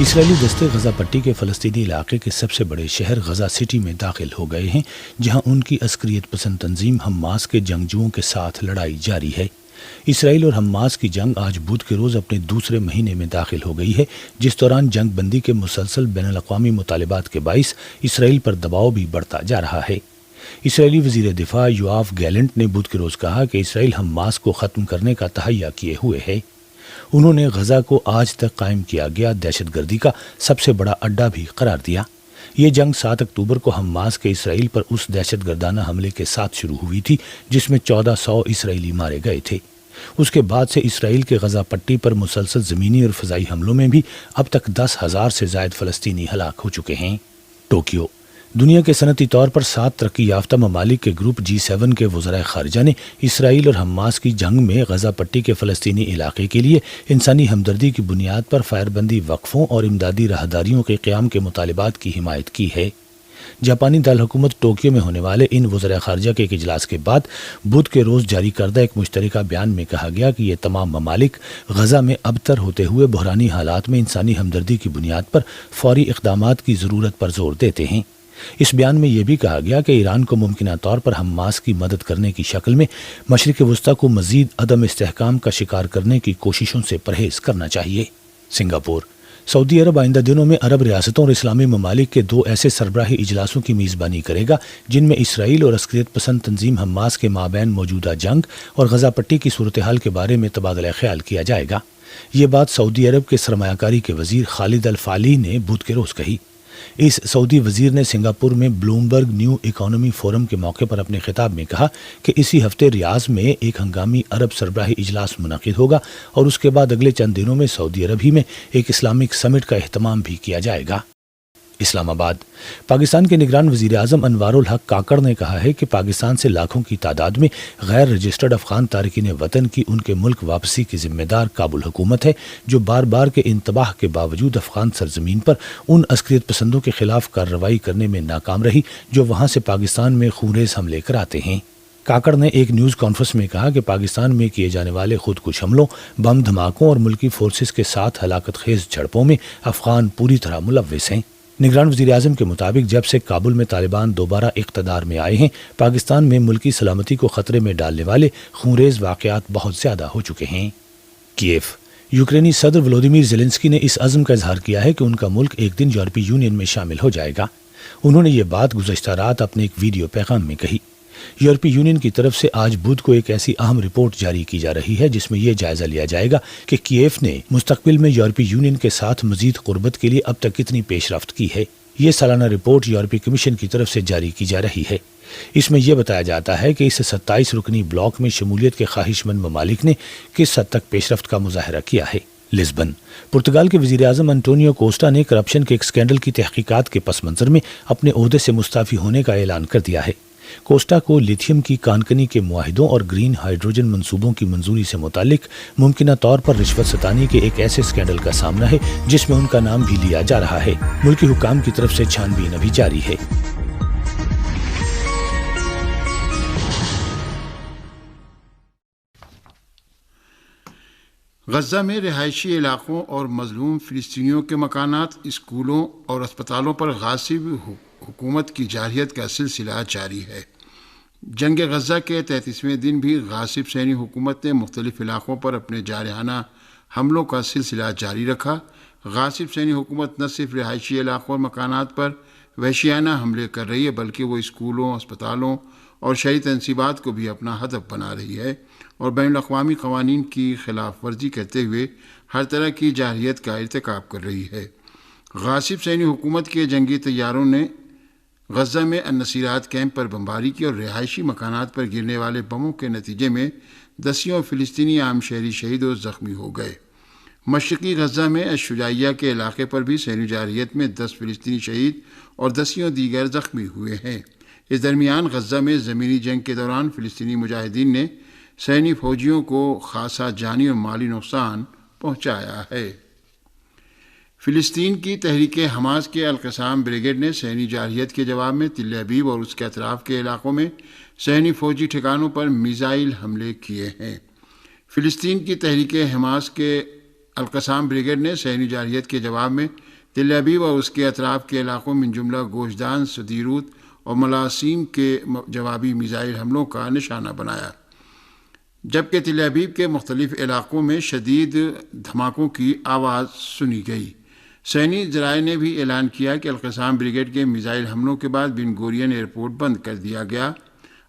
اسرائیلی دستے غزہ پٹی کے فلسطینی علاقے کے سب سے بڑے شہر غزہ سٹی میں داخل ہو گئے ہیں، جہاں ان کی عسکریت پسند تنظیم حماس کے جنگجوؤں کے ساتھ لڑائی جاری ہے۔ اسرائیل اور حماس کی جنگ آج بدھ کے روز اپنے دوسرے مہینے میں داخل ہو گئی ہے، جس دوران جنگ بندی کے مسلسل بین الاقوامی مطالبات کے باعث اسرائیل پر دباؤ بھی بڑھتا جا رہا ہے۔ اسرائیلی وزیر دفاع یوآف گیلنٹ نے بدھ کے روز کہا کہ اسرائیل حماس کو ختم کرنے کا تہیہ کیے ہوئے ہے۔ انہوں نے غزہ کو آج تک قائم کیا گیا دہشت گردی کا سب سے بڑا اڈا بھی قرار دیا۔ یہ جنگ 7 اکتوبر کو حماس کے اسرائیل پر اس دہشت گردانہ حملے کے ساتھ شروع ہوئی تھی جس میں 1400 اسرائیلی مارے گئے تھے۔ اس کے بعد سے اسرائیل کے غزہ پٹی پر مسلسل زمینی اور فضائی حملوں میں بھی اب تک 10,000 سے زائد فلسطینی ہلاک ہو چکے ہیں۔ ٹوکیو دنیا کے صنعتی طور پر 7 ترقی یافتہ ممالک کے گروپ G7 کے وزرائے خارجہ نے اسرائیل اور حماس کی جنگ میں غزہ پٹی کے فلسطینی علاقے کے لیے انسانی ہمدردی کی بنیاد پر فائر بندی وقفوں اور امدادی راہداریوں کے قیام کے مطالبات کی حمایت کی ہے۔ جاپانی دارالحکومت ٹوکیو میں ہونے والے ان وزرائے خارجہ کے ایک اجلاس کے بعد بدھ کے روز جاری کردہ ایک مشترکہ بیان میں کہا گیا کہ یہ تمام ممالک غزہ میں ابتر ہوتے ہوئے بحرانی حالات میں انسانی ہمدردی کی بنیاد پر فوری اقدامات کی ضرورت پر زور دیتے ہیں۔ اس بیان میں یہ بھی کہا گیا کہ ایران کو ممکنہ طور پر حماس کی مدد کرنے کی شکل میں مشرق وسطیٰ کو مزید عدم استحکام کا شکار کرنے کی کوششوں سے پرہیز کرنا چاہیے۔ سنگاپور سعودی عرب آئندہ دنوں میں عرب ریاستوں اور اسلامی ممالک کے 2 ایسے سربراہی اجلاسوں کی میزبانی کرے گا جن میں اسرائیل اور عسکریت پسند تنظیم حماس کے مابین موجودہ جنگ اور غزہ پٹی کی صورتحال کے بارے میں تبادلہ خیال کیا جائے گا۔ یہ بات سعودی عرب کے سرمایہ کاری کے وزیر خالد الفالی نے بدھ کے روز کہی۔ اس سعودی وزیر نے سنگاپور میں بلومبرگ نیو اکانومی فورم کے موقع پر اپنے خطاب میں کہا کہ اسی ہفتے ریاض میں ایک ہنگامی عرب سربراہی اجلاس منعقد ہوگا اور اس کے بعد اگلے چند دنوں میں سعودی عرب ہی میں ایک اسلامک سمٹ کا اہتمام بھی کیا جائے گا۔ اسلام آباد پاکستان کے نگران وزیر اعظم انوار الحق کاکڑ نے کہا ہے کہ پاکستان سے لاکھوں کی تعداد میں غیر رجسٹرڈ افغان تارکین وطن کی ان کے ملک واپسی کی ذمہ دار کابل حکومت ہے، جو بار بار کے انتباہ کے باوجود افغان سرزمین پر ان عسکریت پسندوں کے خلاف کارروائی کرنے میں ناکام رہی جو وہاں سے پاکستان میں خونریز حملے کراتے ہیں۔ کاکڑ نے ایک نیوز کانفرنس میں کہا کہ پاکستان میں کیے جانے والے خود کش حملوں، بم دھماکوں اور ملکی فورسز کے ساتھ ہلاکت خیز جھڑپوں میں افغان پوری طرح ملوث ہیں۔ نگران وزیر اعظم کے مطابق جب سے کابل میں طالبان دوبارہ اقتدار میں آئے ہیں، پاکستان میں ملکی سلامتی کو خطرے میں ڈالنے والے خونریز واقعات بہت زیادہ ہو چکے ہیں۔ کیف یوکرینی صدر ولودیمیر زیلنسکی نے اس عزم کا اظہار کیا ہے کہ ان کا ملک ایک دن یورپی یونین میں شامل ہو جائے گا۔ انہوں نے یہ بات گزشتہ رات اپنے ایک ویڈیو پیغام میں کہی۔ یورپی یونین کی طرف سے آج بدھ کو ایک ایسی اہم رپورٹ جاری کی جا رہی ہے جس میں یہ جائزہ لیا جائے گا کہ کیف نے مستقبل میں یورپی یونین کے ساتھ مزید قربت کے لیے اب تک کتنی پیش رفت کی ہے۔ یہ سالانہ رپورٹ یورپی کمیشن کی طرف سے جاری کی جا رہی ہے۔ اس میں یہ بتایا جاتا ہے کہ اس 27 رکنی بلاک میں شمولیت کے خواہش مند ممالک نے کس حد تک پیش رفت کا مظاہرہ کیا ہے۔ لزبن پرتگال کے وزیر اعظم انٹونیو کوسٹا نے کرپشن کے ایک اسکینڈل کی تحقیقات کے پس منظر میں اپنے عہدے سے مستعفی ہونے کا اعلان کر دیا ہے۔ کوسٹا کو لیتھیم کی کانکنی کے معاہدوں اور گرین ہائیڈروجن منصوبوں کی منظوری سے متعلق ممکنہ طور پر رشوت ستانی کے ایک ایسے اسکینڈل کا سامنا ہے جس میں ان کا نام بھی لیا جا رہا ہے۔ ملکی حکام کی طرف سے چھان بین ابھی جاری ہے۔ غزہ میں رہائشی علاقوں اور مظلوم فلسطینیوں کے مکانات، اسکولوں اور اسپتالوں پر غاصب حکومت کی جارحیت کا سلسلہ جاری ہے۔ جنگ غزہ کے 33ویں دن بھی غاصب صہیونی حکومت نے مختلف علاقوں پر اپنے جارحانہ حملوں کا سلسلہ جاری رکھا۔ غاصب صہیونی حکومت نہ صرف رہائشی علاقوں اور مکانات پر وحشیانہ حملے کر رہی ہے بلکہ وہ اسکولوں، اسپتالوں اور شہری تنصیبات کو بھی اپنا ہدف بنا رہی ہے اور بین الاقوامی قوانین کی خلاف ورزی کرتے ہوئے ہر طرح کی جارحیت کا ارتکاب کر رہی ہے۔ غاصب صہیونی حکومت کے جنگی طیاروں نے غزہ میں النصیرات کیمپ پر بمباری کی اور رہائشی مکانات پر گرنے والے بموں کے نتیجے میں دسیوں فلسطینی عام شہری شہید و زخمی ہو گئے۔ مشرقی غزہ میں الشجاعیہ کے علاقے پر بھی صہیونی جارحیت میں 10 فلسطینی شہید اور دسیوں دیگر زخمی ہوئے ہیں۔ اس درمیان غزہ میں زمینی جنگ کے دوران فلسطینی مجاہدین نے صہیونی فوجیوں کو خاصا جانی اور مالی نقصان پہنچایا ہے۔ فلسطین کی تحریک حماس کے القصام بریگیڈ نے صہیونی جارحیت کے جواب میں تل ابیب اور اس کے اطراف کے علاقوں میں صہیونی فوجی ٹھکانوں پر میزائل حملے کیے ہیں۔ فلسطین کی تحریک حماس کے القصام بریگیڈ نے صہیونی جارحیت کے جواب میں تل ابیب اور اس کے اطراف کے علاقوں من جملہ گوشدان، سدیروت اور ملاسیم کے جوابی میزائل حملوں کا نشانہ بنایا، جبکہ تل ابیب کے مختلف علاقوں میں شدید دھماکوں کی آواز سنی گئی۔ صہیونی ذرائع نے بھی اعلان کیا کہ القسام بریگیڈ کے میزائل حملوں کے بعد بن گورین ایئرپورٹ بند کر دیا گیا۔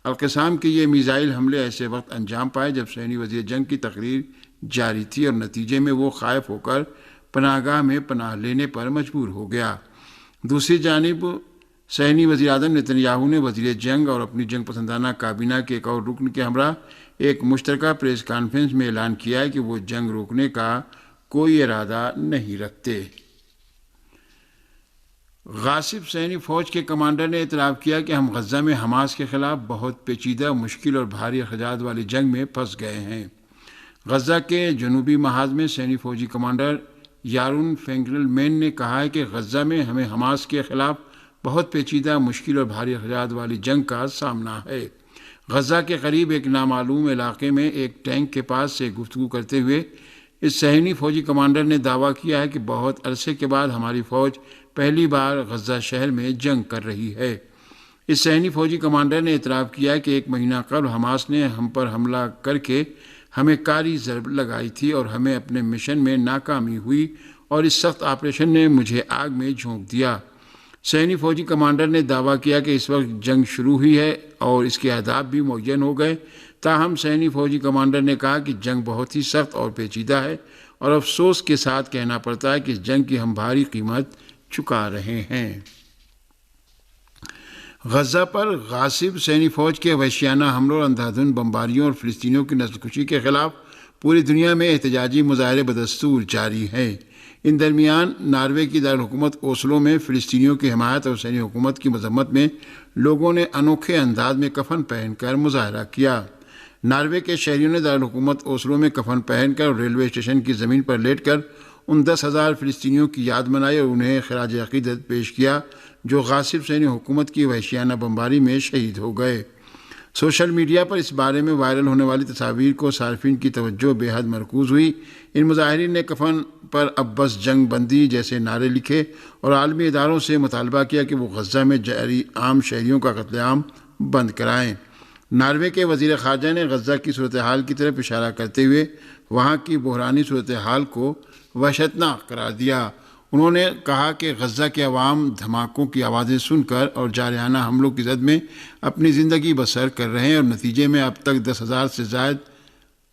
القسام کے یہ میزائل حملے ایسے وقت انجام پائے جب صہیونی وزیر جنگ کی تقریر جاری تھی اور نتیجے میں وہ خائف ہو کر پناہ گاہ میں پناہ لینے پر مجبور ہو گیا۔ دوسری جانب صہیونی وزیر اعظم نتن یاہو نے وزیر جنگ اور اپنی جنگ پسندانہ کابینہ کے ایک اور رکن کے ہمراہ ایک مشترکہ پریس کانفرنس میں اعلان کیا ہے کہ وہ جنگ روکنے کا کوئی ارادہ نہیں رکھتے۔ غاصب صہیونی فوج کے کمانڈر نے اعتراف کیا کہ ہم غزہ میں حماس کے خلاف بہت پیچیدہ، مشکل اور بھاری اخراجات والی جنگ میں پھنس گئے ہیں۔ غزہ کے جنوبی محاذ میں صہیونی فوجی کمانڈر یارون فینکل مین نے کہا ہے کہ غزہ میں ہمیں حماس کے خلاف بہت پیچیدہ، مشکل اور بھاری اخراجات والی جنگ کا سامنا ہے۔ غزہ کے قریب ایک نامعلوم علاقے میں ایک ٹینک کے پاس سے گفتگو کرتے ہوئے اس صہیونی فوجی کمانڈر نے دعویٰ کیا ہے کہ بہت عرصے کے بعد ہماری فوج پہلی بار غزہ شہر میں جنگ کر رہی ہے۔ اس صہیونی فوجی کمانڈر نے اعتراف کیا کہ ایک مہینہ قبل حماس نے ہم پر حملہ کر کے ہمیں کاری ضرب لگائی تھی اور ہمیں اپنے مشن میں ناکامی ہوئی اور اس سخت آپریشن نے مجھے آگ میں جھونک دیا۔ صہیونی فوجی کمانڈر نے دعویٰ کیا کہ اس وقت جنگ شروع ہوئی ہے اور اس کے اہداف بھی معین ہو گئے، تاہم صہیونی فوجی کمانڈر نے کہا کہ جنگ بہت ہی سخت اور پیچیدہ ہے اور افسوس کے ساتھ کہنا پڑتا ہے کہ اس جنگ کی ہم بھاری قیمت چکا رہے ہیں۔ غزہ پر غاصب صہیونی فوج کے وحشیانہ حملوں اور اندھا دھند بمباریوں اور فلسطینیوں کی نسل کشی کے خلاف پوری دنیا میں احتجاجی مظاہرے بدستور جاری ہیں۔ ان درمیان ناروے کی دارالحکومت اوسلو میں فلسطینیوں کی حمایت اور صہیونی حکومت کی مذمت میں لوگوں نے انوکھے انداز میں کفن پہن کر مظاہرہ کیا۔ ناروے کے شہریوں نے دارالحکومت اوسلو میں کفن پہن کر ریلوے اسٹیشن کی زمین پر لیٹ کر ان 10,000 فلسطینیوں کی یاد منائی اور انہیں خراج عقیدت پیش کیا جو غاصب صہیونی حکومت کی وحشیانہ بمباری میں شہید ہو گئے۔ سوشل میڈیا پر اس بارے میں وائرل ہونے والی تصاویر کو صارفین کی توجہ بے حد مرکوز ہوئی۔ ان مظاہرین نے کفن پر اب بس جنگ بندی جیسے نعرے لکھے اور عالمی اداروں سے مطالبہ کیا کہ وہ غزہ میں جاری عام شہریوں کا قتل عام بند کرائیں۔ ناروے کے وزیر خارجہ نے غزہ کی صورتحال کی طرف اشارہ کرتے ہوئے وہاں کی بحرانی صورتحال کو وحشتناک قرار دیا۔ انہوں نے کہا کہ غزہ کے عوام دھماکوں کی آوازیں سن کر اور جارحانہ حملوں کی زد میں اپنی زندگی بسر کر رہے ہیں اور نتیجے میں اب تک 10,000 سے زائد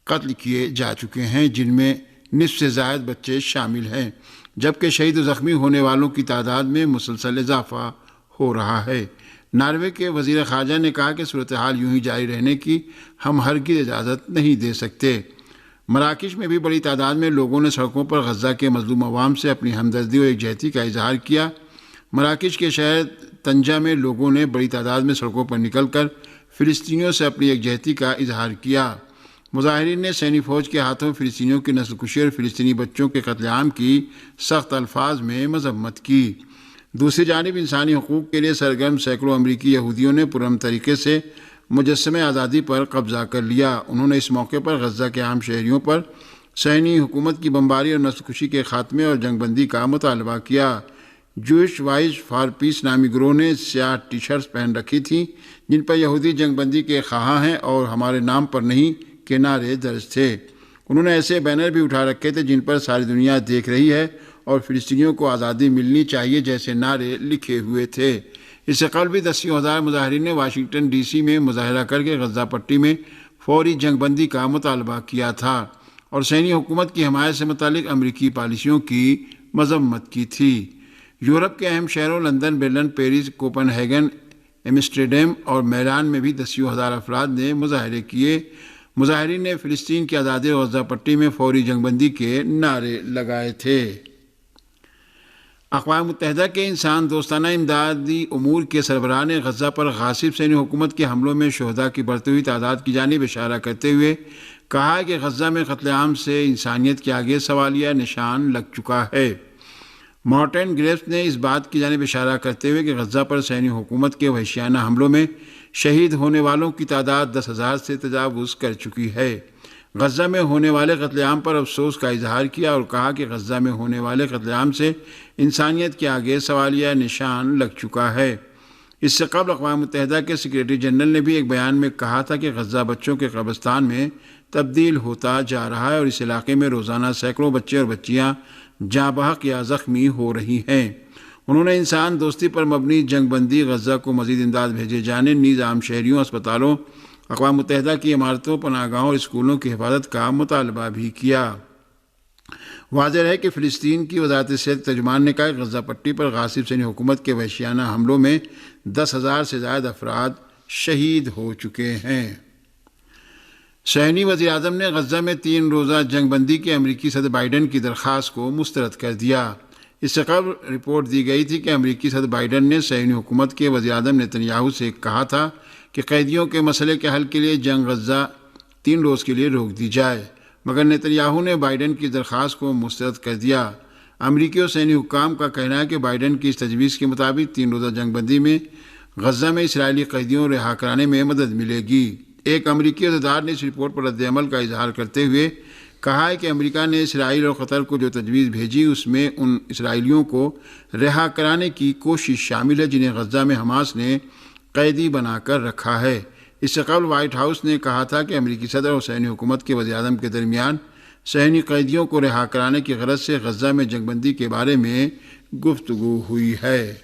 قتل کیے جا چکے ہیں، جن میں نصف سے زائد بچے شامل ہیں، جبکہ شہید و زخمی ہونے والوں کی تعداد میں مسلسل اضافہ ہو رہا ہے۔ ناروے کے وزیر خارجہ نے کہا کہ صورتحال یوں ہی جاری رہنے کی ہم ہرگز اجازت نہیں دے سکتے۔ مراکش میں بھی بڑی تعداد میں لوگوں نے سڑکوں پر غزہ کے مظلوم عوام سے اپنی ہمدردی اور یکجہتی کا اظہار کیا۔ مراکش کے شہر طنجہ میں لوگوں نے بڑی تعداد میں سڑکوں پر نکل کر فلسطینیوں سے اپنی یکجہتی کا اظہار کیا۔ مظاہرین نے صہیونی فوج کے ہاتھوں فلسطینیوں کی نسل کشی اور فلسطینی بچوں کے قتل عام کی سخت الفاظ میں مذمت کی۔ دوسری جانب انسانی حقوق کے لیے سرگرم سینکڑوں امریکی یہودیوں نے پرامن طریقے سے مجسمہ آزادی پر قبضہ کر لیا۔ انہوں نے اس موقع پر غزہ کے عام شہریوں پر صہیونی حکومت کی بمباری اور نسل کشی کے خاتمے اور جنگ بندی کا مطالبہ کیا۔ جوئش وائز فار پیس نامی گروہ نے سیاہ ٹی شرٹس پہن رکھی تھیں جن پر یہودی جنگ بندی کے خواہاں ہیں اور ہمارے نام پر نہیں کے نعرے درج تھے۔ انہوں نے ایسے بینر بھی اٹھا رکھے تھے جن پر ساری دنیا دیکھ رہی ہے اور فلسطینیوں کو آزادی ملنی چاہیے جیسے نعرے لکھے ہوئے تھے۔ اس سے قبل بھی 10,000 مظاہرین نے واشنگٹن ڈی سی میں مظاہرہ کر کے غزہ پٹی میں فوری جنگ بندی کا مطالبہ کیا تھا اور صہیونی حکومت کی حمایت سے متعلق امریکی پالیسیوں کی مذمت کی تھی۔ یورپ کے اہم شہروں London, Berlin, Paris, coupon ہیگن، Amsterdam اور میلان میں بھی 10,000 افراد نے مظاہرے کیے۔ مظاہرین نے فلسطین کی آزادی اور غزہ پٹی میں فوری جنگ بندی کے نعرے لگائے تھے۔ اقوام متحدہ کے انسان دوستانہ امدادی امور کے سربراہ نے غزہ پر غاصب صہیونی حکومت کے حملوں میں شہداء کی بڑھتی ہوئی تعداد کی جانب اشارہ کرتے ہوئے کہا کہ غزہ میں قتل عام سے انسانیت کے آگے سوالیہ نشان لگ چکا ہے۔ مارٹن گریفس نے اس بات کی جانب اشارہ کرتے ہوئے کہ غزہ پر صہیونی حکومت کے وحشیانہ حملوں میں شہید ہونے والوں کی تعداد 10,000 سے تجاوز کر چکی ہے۔ غزہ میں ہونے والے قتل عام پر افسوس کا اظہار کیا اور کہا کہ غزہ میں ہونے والے قتل عام سے انسانیت کے آگے سوالیہ نشان لگ چکا ہے۔ اس سے قبل اقوام متحدہ کے سیکریٹری جنرل نے بھی ایک بیان میں کہا تھا کہ غزہ بچوں کے قبرستان میں تبدیل ہوتا جا رہا ہے اور اس علاقے میں روزانہ سینکڑوں بچے اور بچیاں جاں بحق یا زخمی ہو رہی ہیں۔ انہوں نے انسان دوستی پر مبنی جنگ بندی، غزہ کو مزید امداد بھیجے جانے، نیز عام شہریوں، اسپتالوں، اقوام متحدہ کی عمارتوں، پناہ گاہوں اور اسکولوں کی حفاظت کا مطالبہ بھی کیا۔ واضح ہے کہ فلسطین کی وزارت صحت ترجمان نے کہا کہ غزہ پٹی پر غاصب صہیونی حکومت کے وحشیانہ حملوں میں 10,000 سے زائد افراد شہید ہو چکے ہیں۔ صہیونی وزیر اعظم نے غزہ میں 3 روزہ جنگ بندی کے امریکی صدر بائیڈن کی درخواست کو مسترد کر دیا۔ اس سے قبل رپورٹ دی گئی تھی کہ امریکی صدر بائیڈن نے صہیونی حکومت کے وزیر اعظم نیتن سے کہا تھا کہ قیدیوں کے مسئلے کے حل کے لیے جنگ غزہ 3 روز کے لیے روک دی جائے، مگر نیتن نے بائیڈن کی درخواست کو مسترد کر دیا۔ امریکی اور صہیونی حکام کا کہنا ہے کہ بائیڈن کی اس تجویز کے مطابق 3 روزہ جنگ بندی میں غزہ میں اسرائیلی قیدیوں رہا کرانے میں مدد ملے گی۔ ایک امریکی عہدیدار نے اس رپورٹ پر رد عمل کا اظہار کرتے ہوئے کہا ہے کہ امریکہ نے اسرائیل اور قطر کو جو تجویز بھیجی اس میں ان اسرائیلیوں کو رہا کرانے کی کوشش شامل ہے جنہیں غزہ میں حماس نے قیدی بنا کر رکھا ہے۔ اس سے قبل وائٹ ہاؤس نے کہا تھا کہ امریکی صدر اور صہیونی حکومت کے وزیر اعظم کے درمیان صہیونی قیدیوں کو رہا کرانے کی غرض سے غزہ میں جنگ بندی کے بارے میں گفتگو ہوئی ہے۔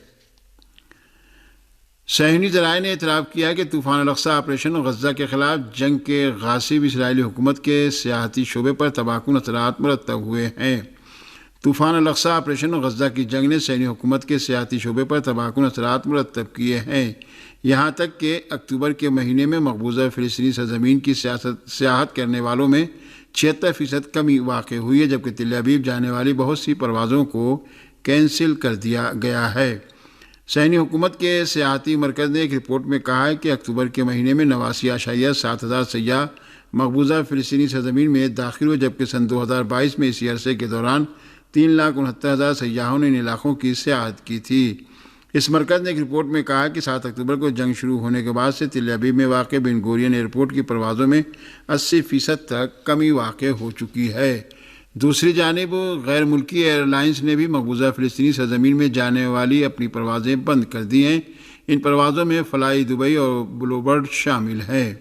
صہیونی ذرائع نے اعتراف کیا کہ طوفان الاقصی آپریشن اور غزہ کے خلاف جنگ کے غاصب اسرائیلی حکومت کے سیاحتی شعبے پر تباہ کن اثرات مرتب ہوئے ہیں۔ طوفان الاقصی آپریشن اور غزہ کی جنگ نے صہیونی حکومت کے سیاحتی شعبے پر تباہ کن اثرات مرتب کیے ہیں، یہاں تک کہ اکتوبر کے مہینے میں مقبوضہ فلسطینی سرزمین کی سیاحت کرنے والوں میں 76% کمی واقع ہوئی ہے، جبکہ تل ابیب جانے والی بہت سی پروازوں کو کینسل کر دیا گیا ہے۔ صہیونی حکومت کے سیاحتی مرکز نے ایک رپورٹ میں کہا ہے کہ اکتوبر کے مہینے میں 89.7 سیاح مقبوضہ فلسطینی سرزمین میں داخل ہوئے، جبکہ سن 2022 میں اسی عرصے کے دوران 3,69,000 سیاحوں نے ان علاقوں کی سیاحت کی تھی۔ اس مرکز نے ایک رپورٹ میں کہا کہ 7 اکتوبر کو جنگ شروع ہونے کے بعد سے تل ابیب میں واقع بن گورین ایئرپورٹ کی پروازوں میں 80% تک کمی واقع ہو چکی ہے۔ دوسری جانب غیر ملکی ایئر لائنز نے بھی مقبوضہ فلسطینی سرزمین میں جانے والی اپنی پروازیں بند کر دی ہیں۔ ان پروازوں میں فلائی دبئی اور بلوبرڈ شامل ہیں۔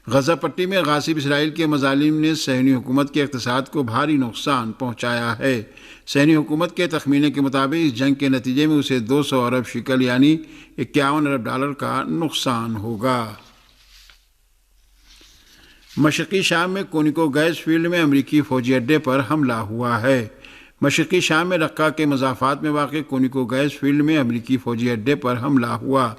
غزہ پٹی میں غاصب اسرائیل کے مظالم نے صہیونی حکومت کے اقتصاد کو بھاری نقصان پہنچایا ہے۔ صہیونی حکومت کے تخمینے کے مطابق اس جنگ کے نتیجے میں اسے 200 ارب شکل یعنی $51 ارب کا نقصان ہوگا۔ مشرقی شام میں کونیکو گیس فیلڈ میں امریکی فوجی اڈے پر حملہ ہوا ہے۔ مشرقی شام میں رقہ کے مضافات میں واقع کونیکو گیس فیلڈ میں امریکی فوجی اڈے پر حملہ ہوا۔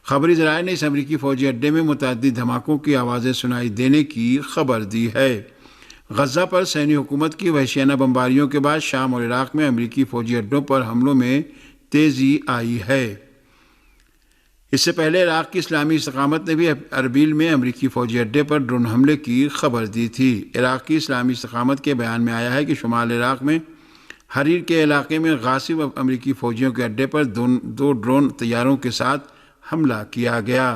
خبری ذرائع نے اس امریکی فوجی اڈے میں متعدد دھماکوں کی آوازیں سنائی دینے کی خبر دی ہے۔ غزہ پر صہیونی حکومت کی وحشیانہ بمباریوں کے بعد شام اور عراق میں امریکی فوجی اڈوں پر حملوں میں تیزی آئی ہے۔ اس سے پہلے عراق کی اسلامی استقامت نے بھی اربیل میں امریکی فوجی اڈے پر ڈرون حملے کی خبر دی تھی۔ عراق کی اسلامی استقامت کے بیان میں آیا ہے کہ شمال عراق میں حریر کے علاقے میں غاصب امریکی فوجیوں کے اڈے پر 2 ڈرون طیاروں کے ساتھ حملہ کیا گیا۔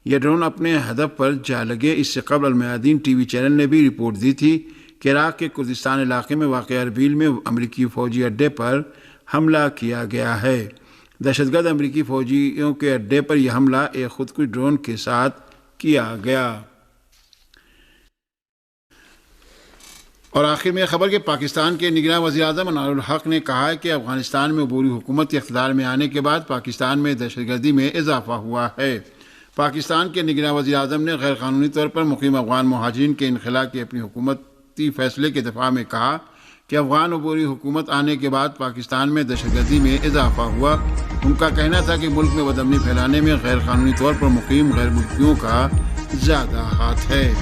یہ ڈرون اپنے ہدف پر جا لگے۔ اس سے قبل المیادین ٹی وی چینل نے بھی رپورٹ دی تھی کہ عراق کے کردستان علاقے میں واقع اربیل میں امریکی فوجی اڈے پر حملہ کیا گیا ہے۔ دہشت گرد امریکی فوجیوں کے اڈے پر یہ حملہ ایک خودکش ڈرون کے ساتھ کیا گیا۔ اور آخر میں خبر کہ پاکستان کے نگراں وزیر اعظم انوار الحق نے کہا ہے کہ افغانستان میں عبوری حکومت اقتدار میں آنے کے بعد پاکستان میں دہشت گردی میں اضافہ ہوا ہے۔ پاکستان کے نگراں وزیر اعظم نے غیر قانونی طور پر مقیم افغان مہاجرین کے انخلاء کے اپنی حکومتی فیصلے کے دفاع میں کہا کہ افغان عبوری حکومت آنے کے بعد پاکستان میں دہشت گردی میں اضافہ ہوا۔ ان کا کہنا تھا کہ ملک میں بدامنی پھیلانے میں غیر قانونی طور پر مقیم غیر ملکیوں کا زیادہ ہاتھ ہے۔